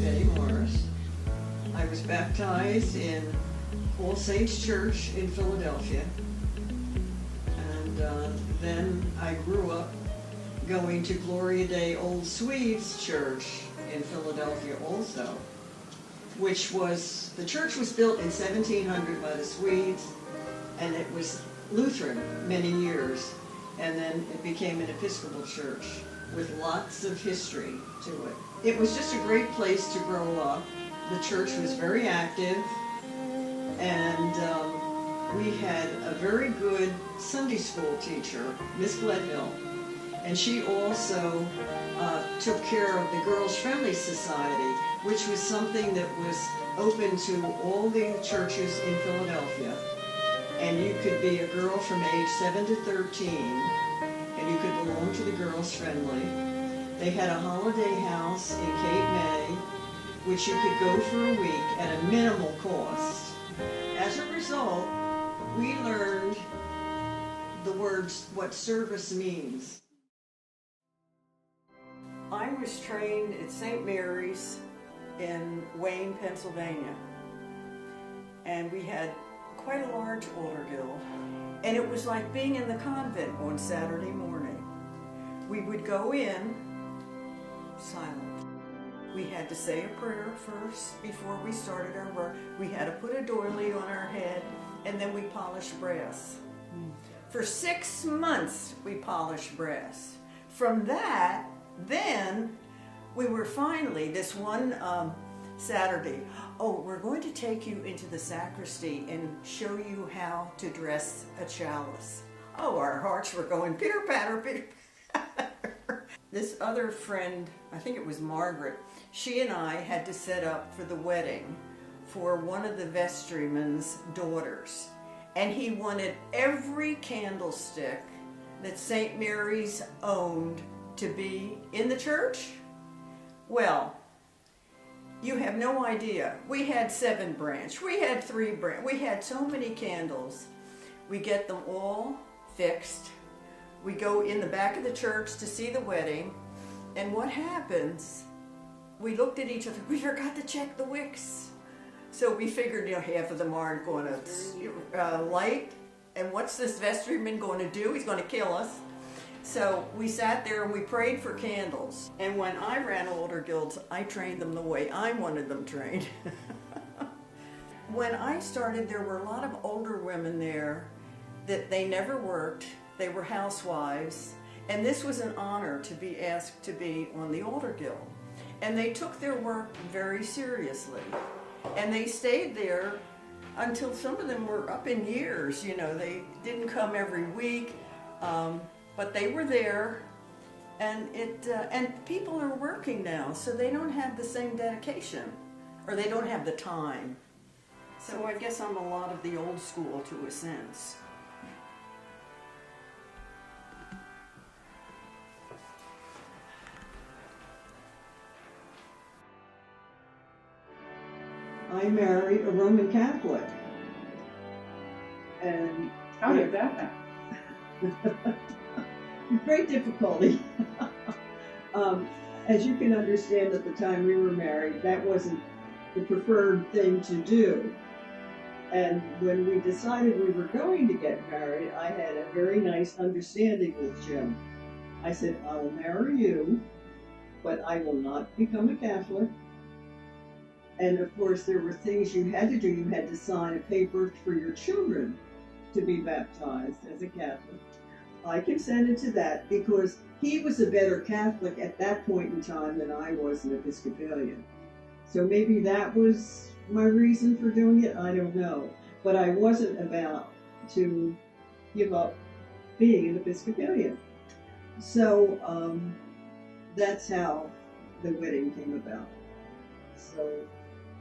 I was baptized in All Saints Church in Philadelphia, and then I grew up going to Gloria Dei Old Swedes Church in Philadelphia also, which was, the church was built in 1700 by the Swedes, and it was Lutheran many years, and then it became an Episcopal church with lots of history to it. It was just a great place to grow up. The church was very active, and we had a very good Sunday school teacher, Miss Gledhill, and she also took care of the Girls Friendly Society, which was something that was open to all the churches in Philadelphia. And you could be a girl from age 7 to 13, and you could belong to the Girls Friendly. They had a holiday house in Cape May, which you could go for a week at a minimal cost. As a result, we learned the words, what service means. I was trained at St. Mary's in Wayne, Pennsylvania, and we had quite a large older guild, and it was like being in the convent on Saturday morning. We would go in silent. We had to say a prayer first before we started our work. We had to put a doily on our head, and then we polished brass. For 6 months we polished brass. From that, then we were finally, this one Saturday, we're going to take you into the sacristy and show you how to dress a chalice. Our hearts were going pitter-patter, pitter-patter. This other friend, I think it was Margaret, she and I had to set up for the wedding for one of the vestryman's daughters. And he wanted every candlestick that St. Mary's owned to be in the church. Well, you have no idea. We had 7 branch, we had 3 branch, we had so many candles. We get them all fixed. We go in the back of the church to see the wedding, and what happens, we looked at each other, we forgot to check the wicks. So we figured, half of them aren't going to light, and what's this vestryman going to do? He's going to kill us. So we sat there and we prayed for candles. And when I ran older guilds, I trained them the way I wanted them trained. When I started, there were a lot of older women there that they never worked. They were housewives. And this was an honor to be asked to be on the older guild. And they took their work very seriously. And they stayed there until some of them were up in years. They didn't come every week. But they were there, and people are working now, so they don't have the same dedication, or they don't have the time. So I guess I'm a lot of the old school to a sense. I married a Roman Catholic, and how did that happen? Great difficulty. As you can understand, at the time we were married, that wasn't the preferred thing to do. And when we decided we were going to get married, I had a very nice understanding with Jim. I said, I'll marry you, but I will not become a Catholic. And of course, there were things you had to do. You had to sign a paper for your children to be baptized as a Catholic. I consented to that because he was a better Catholic at that point in time than I was an Episcopalian. So maybe that was my reason for doing it, I don't know. But I wasn't about to give up being an Episcopalian. So that's how the wedding came about. So,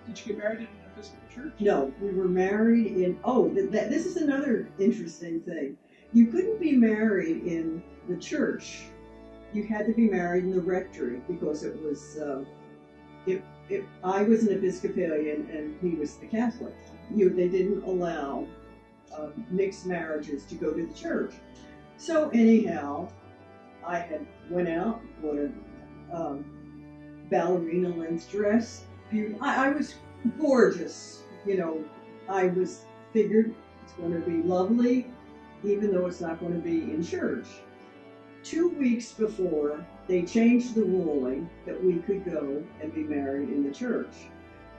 did you get married in an Episcopal church? No, we were married in, this is another interesting thing. You couldn't be married in the church. You had to be married in the rectory because it was, I was an Episcopalian and he was the Catholic. They didn't allow mixed marriages to go to the church. So anyhow, I had went out, bought a ballerina length dress. I was gorgeous, I was figured it's going to be lovely, even though it's not going to be in church. 2 weeks before, they changed the ruling that we could go and be married in the church.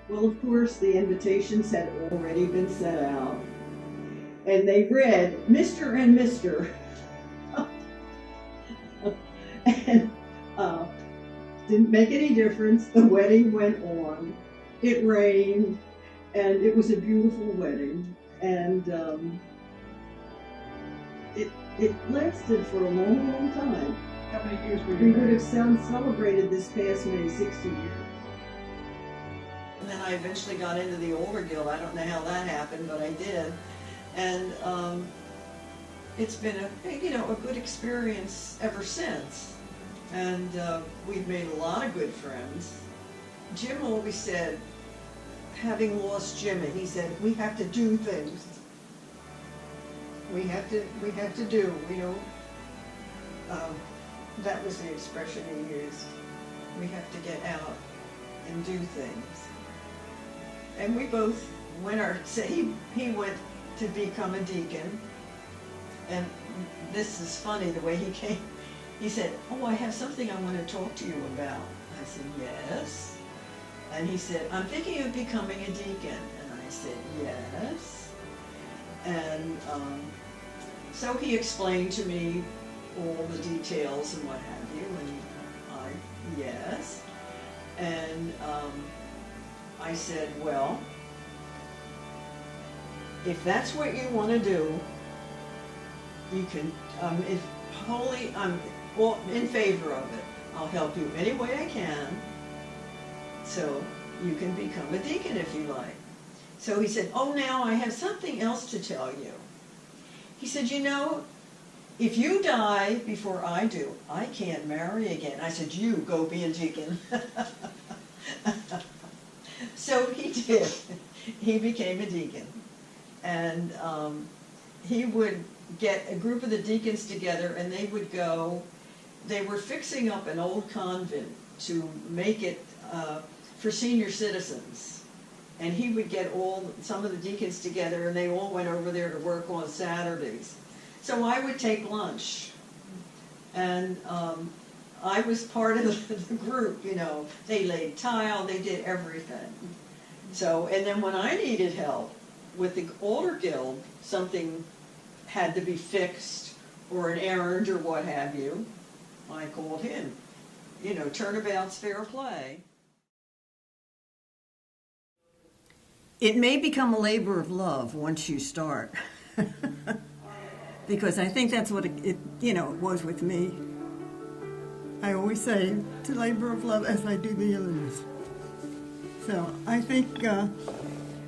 Well, of course, the invitations had already been sent out, and they read Mr. and Mr. And didn't make any difference. The wedding went on. It rained, and it was a beautiful wedding. And it lasted for a long, long time. How many years were We you would married? have celebrated this past May 60 years. And then I eventually got into the older guild. I don't know how that happened, but I did. And it's been a good experience ever since. And we've made a lot of good friends. Jim always said, having lost Jimmy, he said, we have to do things. We have to do, that was the expression he used. We have to get out and do things. And we both he went to become a deacon. And this is funny, the way he came. He said, oh, I have something I want to talk to you about. I said, yes. And he said, I'm thinking of becoming a deacon. And I said, yes. And so he explained to me all the details and what have you, and yes. And I said, well, if that's what you want to do, you can, I'm in favor of it. I'll help you any way I can, so you can become a deacon if you like. So he said, oh, now I have something else to tell you. He said, if you die before I do, I can't marry again. I said, you go be a deacon. So he did. He became a deacon. And he would get a group of the deacons together, and they would go. They were fixing up an old convent to make it for senior citizens. And he would get some of the deacons together, and they all went over there to work on Saturdays. So I would take lunch, and I was part of the group, They laid tile, they did everything. So, and then when I needed help with the older guild, something had to be fixed, or an errand, or what have you, I called him. Turnabout's fair play. It may become a labor of love once you start. Because I think that's what it was with me. I always say, it's a labor of love as I do the others. So I think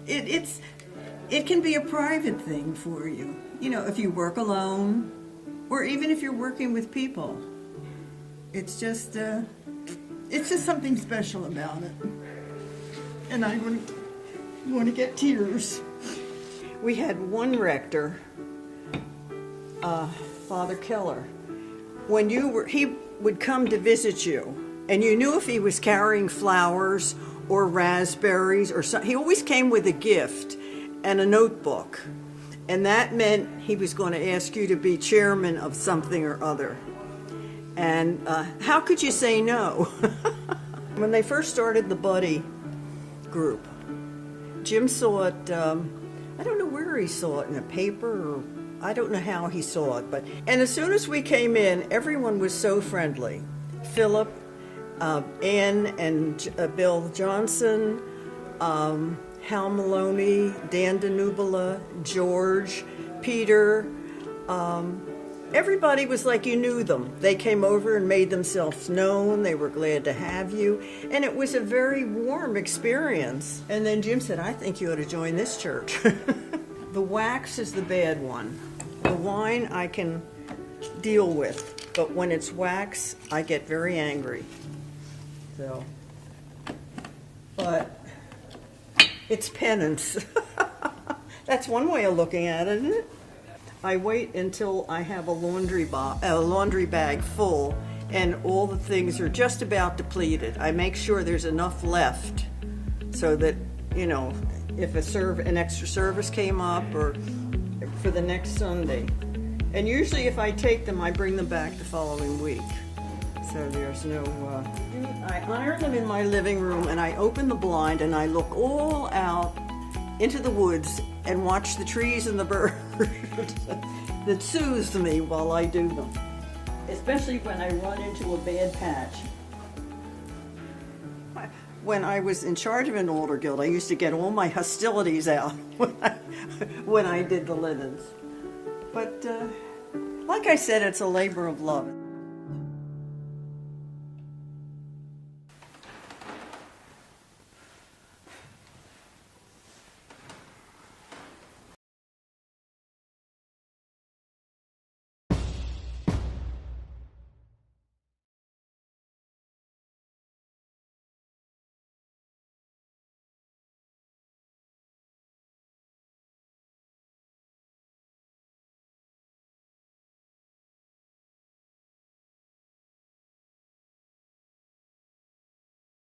it can be a private thing for you. If you work alone, or even if you're working with people. It's just something special about it. And I want to get tears. We had one rector, Father Keller. He would come to visit you, and you knew if he was carrying flowers or raspberries or something. He always came with a gift and a notebook, and that meant he was going to ask you to be chairman of something or other. And how could you say no? When they first started the Buddy group, Jim saw it, I don't know where he saw it, in a paper, or I don't know how he saw it, and as soon as we came in, everyone was so friendly. Philip, Ann and Bill Johnson, Hal Maloney, Dan Danubala, George, Peter, everybody was like you knew them. They came over and made themselves known. They were glad to have you. And it was a very warm experience. And then Jim said, I think you ought to join this church. The wax is the bad one. The wine I can deal with. But when it's wax, I get very angry. So, but it's penance. That's one way of looking at it, isn't it? I wait until I have a laundry bag full, and all the things are just about depleted. I make sure there's enough left so that, you know, if an extra service came up or for the next Sunday. And usually if I take them, I bring them back the following week. So there's no, I iron them in my living room, and I open the blind and I look all out into the woods and watch the trees and the birds. That soothes me while I do them, especially when I run into a bad patch. When I was in charge of an altar guild, I used to get all my hostilities out when I did the linens. But like I said, it's a labor of love.